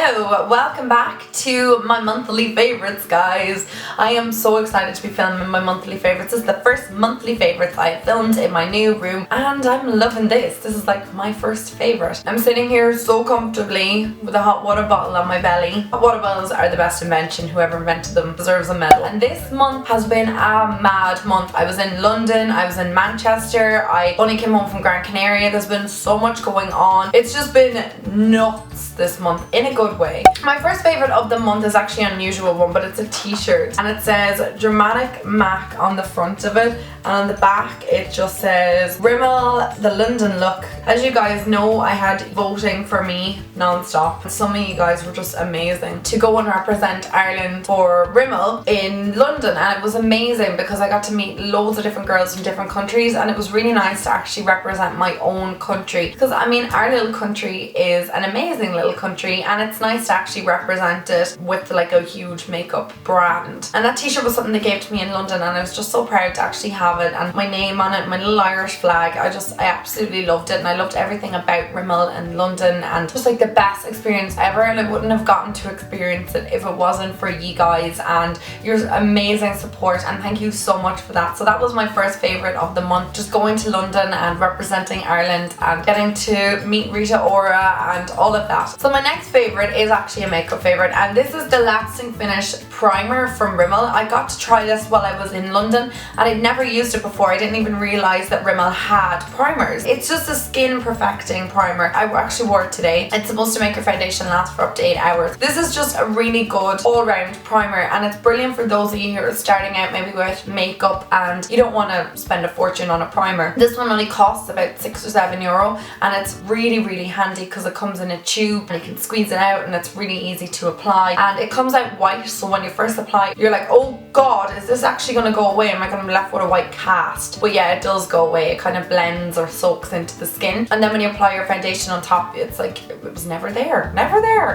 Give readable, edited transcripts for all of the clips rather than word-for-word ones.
Hello, welcome back to my monthly favourites, guys. I am so excited to be filming my monthly favourites. This is the first monthly favourites I have filmed in my new room and I'm loving this. This is like my first favourite. I'm sitting here so comfortably with a hot water bottle on my belly. Hot water bottles are the best invention. Whoever invented them deserves a medal. And this month has been a mad month. I was in London, I was in Manchester, I only came home from Gran Canaria. There's been so much going on. It's just been nuts this month in a good way. My first favourite of the month is actually an unusual one, but it's a t-shirt and it says Dramatic Mac on the front of it, and on the back it just says Rimmel the London look. As you guys know, I had voting for me non-stop. Some of you guys were just amazing to go and represent Ireland for Rimmel in London, and it was amazing because I got to meet loads of different girls from different countries, and it was really nice to actually represent my own country, because I mean our little country is an amazing little country and it's nice to actually represent it with like a huge makeup brand. And that t-shirt was something they gave to me in London and I was just so proud to actually have it, and my name on it, my little Irish flag. I absolutely loved it, and I loved everything about Rimmel and London, and just like the best experience ever, and I wouldn't have gotten to experience it if it wasn't for you guys and your amazing support, and thank you so much for that. So that was my first favourite of the month, just going to London and representing Ireland and getting to meet Rita Ora and all of that. So my next favourite is actually a makeup favourite, and this is the Lasting Finish primer from Rimmel. I got to try this while I was in London and I'd never used it before. I didn't even realise that Rimmel had primers. It's just a skin perfecting primer. I actually wore it today. It's supposed to make your foundation last for up to 8 hours. This is just a really good all-round primer, and it's brilliant for those of you who are starting out maybe with makeup and you don't want to spend a fortune on a primer. This one only costs about €6 or €7, and it's really handy because it comes in a tube and you can squeeze it out and it's really easy to apply, and it comes out white, so when you first apply you're like, oh god, is this actually going to go away? Am I going to be left with a white cast? But yeah, it does go away. It kind of blends or soaks into the skin, and then when you apply your foundation on top, it's like it was never there,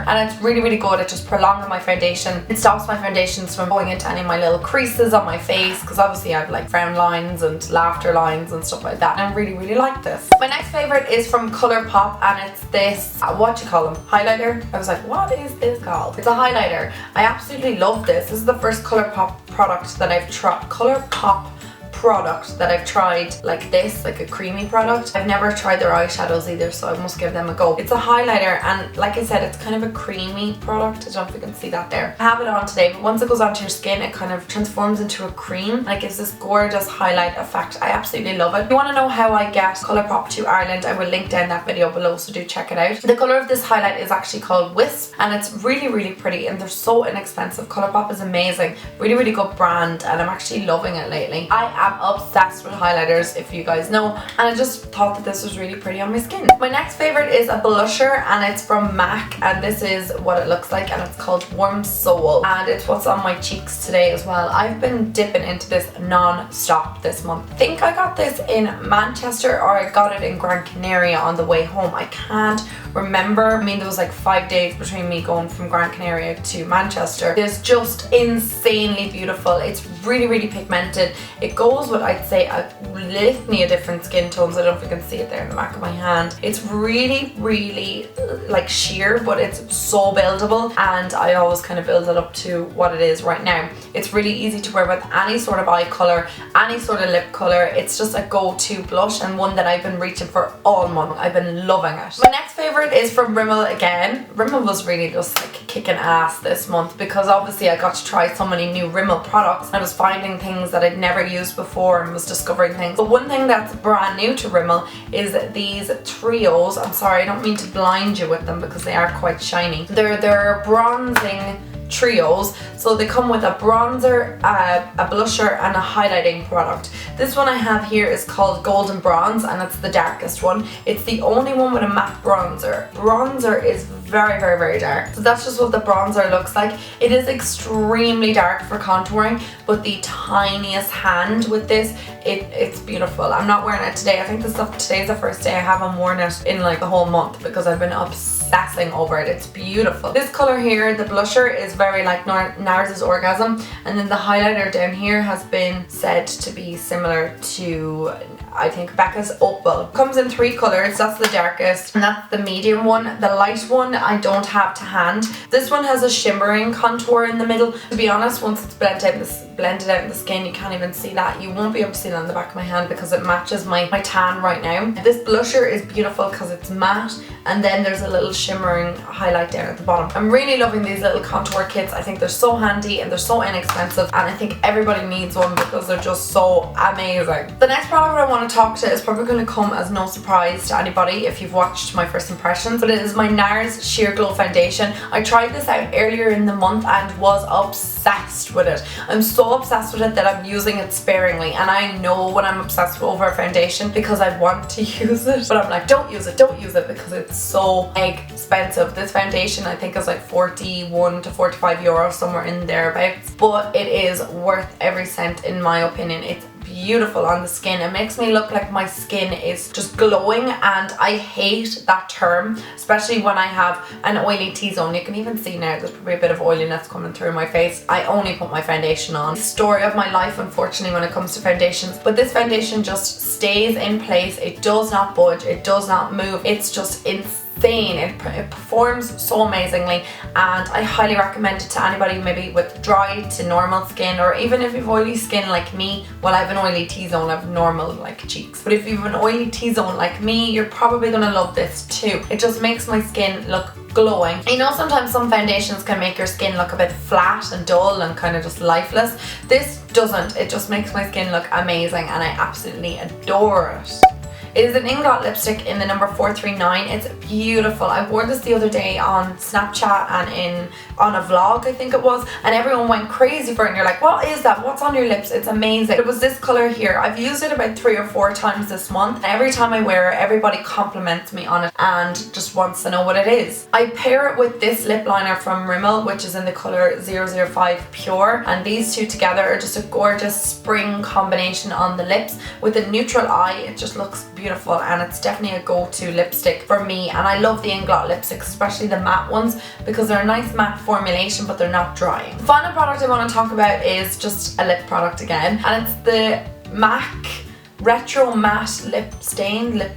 and it's really good. It just prolongs my foundation. It stops my foundations from going into any of my little creases on my face, because obviously I have like frown lines and laughter lines and stuff like that, and I really like this. My next favourite is from Colourpop, and it's this, what you call them, highlighter. I was like, what is this called? It's a highlighter. I absolutely love this. This is the first Colourpop product that I've tried. Colourpop product that I've tried like this, like a creamy product. I've never tried their eyeshadows either, so I must give them a go. It's a highlighter, and like I said, it's kind of a creamy product. I don't know if you can see that there. I have it on today, but once it goes onto your skin, it kind of transforms into a cream and it gives this gorgeous highlight effect. I absolutely love it. If you want to know how I get Colourpop to Ireland, I will link down that video below, so do check it out. The colour of this highlight is actually called Wisp, and it's really pretty, and they're so inexpensive. Colourpop is amazing, really good brand, and I'm actually loving it lately. I am obsessed with highlighters, if you guys know, and I just thought that this was really pretty on my skin. My next favourite is a blusher, and it's from MAC, and this is what it looks like, and it's called Warm Soul, and it's what's on my cheeks today as well. I've been dipping into this non-stop this month. I think I got this in Manchester, or I got it in Gran Canaria on the way home. I can't remember. I mean, there was like 5 days between me going from Gran Canaria to Manchester. It's just insanely beautiful. It's really pigmented. It goes with, I'd say, a litany of different skin tones. I don't know if you can see it there in the back of my hand. It's really like sheer, but it's so buildable, and I always kind of build it up to what it is right now. It's really easy to wear with any sort of eye colour, any sort of lip colour. It's just a go-to blush, and one that I've been reaching for all month. I've been loving it. My next favourite is from Rimmel again. Rimmel was really just like kicking ass this month, because obviously I got to try so many new Rimmel products. I was finding things that I'd never used before and was discovering things. But one thing that's brand new to Rimmel is these trios. I'm sorry, I don't mean to blind you with them because they are quite shiny. They're bronzing trios, so they come with a bronzer, a blusher, and a highlighting product. This one I have here is called Golden Bronze, and it's the darkest one. It's the only one with a matte bronzer. Bronzer is very dark, so that's just what the bronzer looks like. It is extremely dark for contouring, but the tiniest hand with this, it's beautiful. I'm not wearing it today. I think today's the first day I haven't worn it in like the whole month, because I've been obsessing over it. It's beautiful. This color here, the blusher, is very like NARS's Orgasm, and then the highlighter down here has been said to be similar to I think Becca's Opal. Comes in 3 colours. That's the darkest and that's the medium one. The light one I don't have to hand. This one has a shimmering contour in the middle. To be honest, once it's blended out in the skin, you can't even see that. You won't be able to see that on the back of my hand because it matches my tan right now. This blusher is beautiful because it's matte, and then there's a little shimmering highlight down at the bottom. I'm really loving these little contour kits. I think they're so handy and they're so inexpensive, and I think everybody needs one because they're just so amazing. The next product I want to talk to is probably going to come as no surprise to anybody if you've watched my first impressions, but it is my NARS Sheer Glow Foundation. I tried this out earlier in the month and was obsessed with it. I'm so obsessed with it that I'm using it sparingly, and I know when I'm obsessed over a foundation because I want to use it, but I'm like, don't use it because it's so expensive. This foundation I think is like 41 to 45 euros, somewhere in thereabouts, but it is worth every cent in my opinion. It's beautiful on the skin. It makes me look like my skin is just glowing, and I hate that term, especially when I have an oily T-zone. You can even see now there's probably a bit of oiliness coming through my face. I only put my foundation on. Story of my life, unfortunately, when it comes to foundations, but this foundation just stays in place. It does not budge, it does not move. It's just insane. It performs so amazingly, and I highly recommend it to anybody maybe with dry to normal skin, or even if you've oily skin like me. Well, I have an oily T-zone, I have normal like cheeks, but if you have an oily T-zone like me, you're probably gonna love this too. It just makes my skin look glowing. You know, sometimes some foundations can make your skin look a bit flat and dull and kind of just lifeless. This doesn't. It just makes my skin look amazing, and I absolutely adore it. It is an Inglot lipstick in the number 439. It's beautiful. I wore this the other day on Snapchat and on a vlog, I think it was, and everyone went crazy for it, and you're like, what is that? What's on your lips? It's amazing. It was this colour here. I've used it about 3 or 4 times this month, and every time I wear it, everybody compliments me on it and just wants to know what it is. I pair it with this lip liner from Rimmel, which is in the colour 005 Pure, and these two together are just a gorgeous spring combination on the lips. With a neutral eye, it just looks beautiful, and it's definitely a go-to lipstick for me. And I love the Inglot lipsticks, especially the matte ones, because they're a nice matte formulation but they're not drying. The final product I want to talk about is just a lip product again, and it's the MAC Retro Matte Lip Stain Lip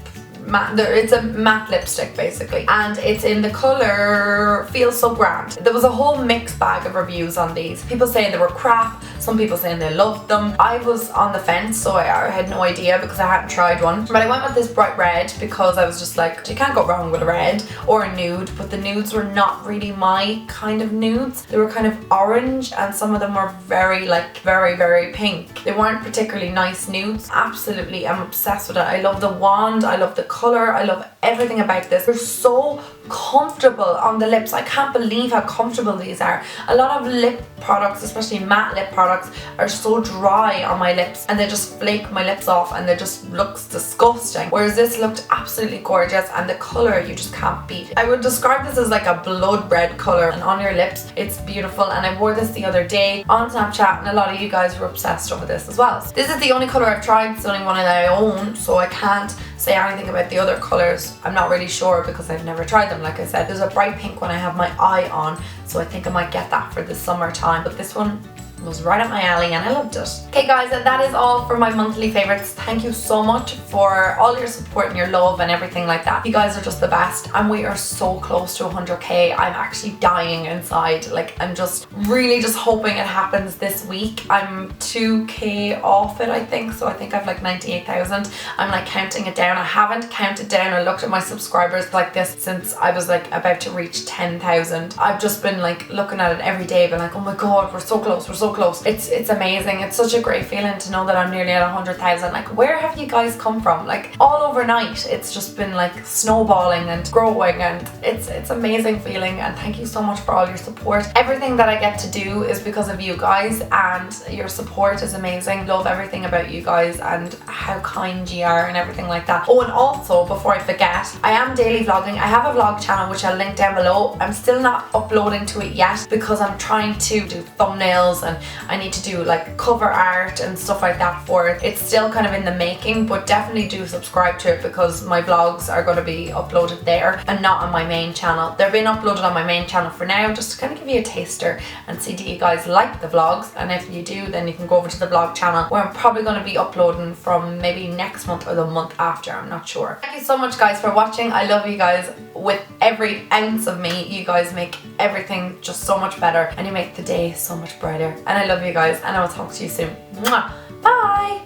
Matte. It's a matte lipstick basically, and it's in the colour Feel So Grand. There was a whole mixed bag of reviews on these. People saying they were crap, some people saying they loved them. I was on the fence, so I had no idea because I hadn't tried one, but I went with this bright red because I was just like, you can't go wrong with a red or a nude. But the nudes were not really my kind of nudes. They were kind of orange, and some of them were very very pink. They weren't particularly nice nudes. Absolutely, I'm obsessed with it. I love the wand, I love the colour, I love everything about this. They're so comfortable on the lips. I can't believe how comfortable these are. A lot of lip products, especially matte lip products, are so dry on my lips and they just flake my lips off and they just looks disgusting, whereas this looked absolutely gorgeous, and the colour you just can't beat. I would describe this as like a blood red colour, and on your lips it's beautiful. And I wore this the other day on Snapchat, and a lot of you guys were obsessed over this as well. This is the only colour I've tried. It's the only one that I own, so I can't say anything about the other colours. I'm not really sure because I've never tried them. Like I said, there's a bright pink one I have my eye on, so I think I might get that for the summertime, but this one was right up my alley and I loved it. Okay guys, that is all for my monthly favourites. Thank you so much for all your support and your love and everything like that. You guys are just the best, and we are so close to 100k. I'm actually dying inside. Like, I'm just really just hoping it happens this week. I'm 2k off it, I think, so I think I've like 98,000. I'm like counting it down. I haven't counted down or looked at my subscribers like this since I was like about to reach 10,000. I've just been like looking at it every day, but like, oh my god, we're so close, we're so close. It's amazing. It's such a great feeling to know that I'm nearly at 100,000. Like, where have you guys come from? Like, all overnight it's just been like snowballing and growing, and it's amazing feeling. And thank you so much for all your support. Everything that I get to do is because of you guys, and your support is amazing. Love everything about you guys and how kind you are and everything like that. Oh, and also, before I forget, I am daily vlogging. I have a vlog channel which I'll link down below. I'm still not uploading to it yet because I'm trying to do thumbnails and I need to do like cover art and stuff like that for it. It's still kind of in the making, but definitely do subscribe to it because my vlogs are going to be uploaded there and not on my main channel. They're being uploaded on my main channel for now, just to kind of give you a taster and see do you guys like the vlogs, and if you do then you can go over to the vlog channel where I'm probably going to be uploading from maybe next month or the month after, I'm not sure. Thank you so much guys for watching. I love you guys with every ounce of me. You guys make everything just so much better and you make the day so much brighter, and I love you guys and I will talk to you soon. Mwah. Bye!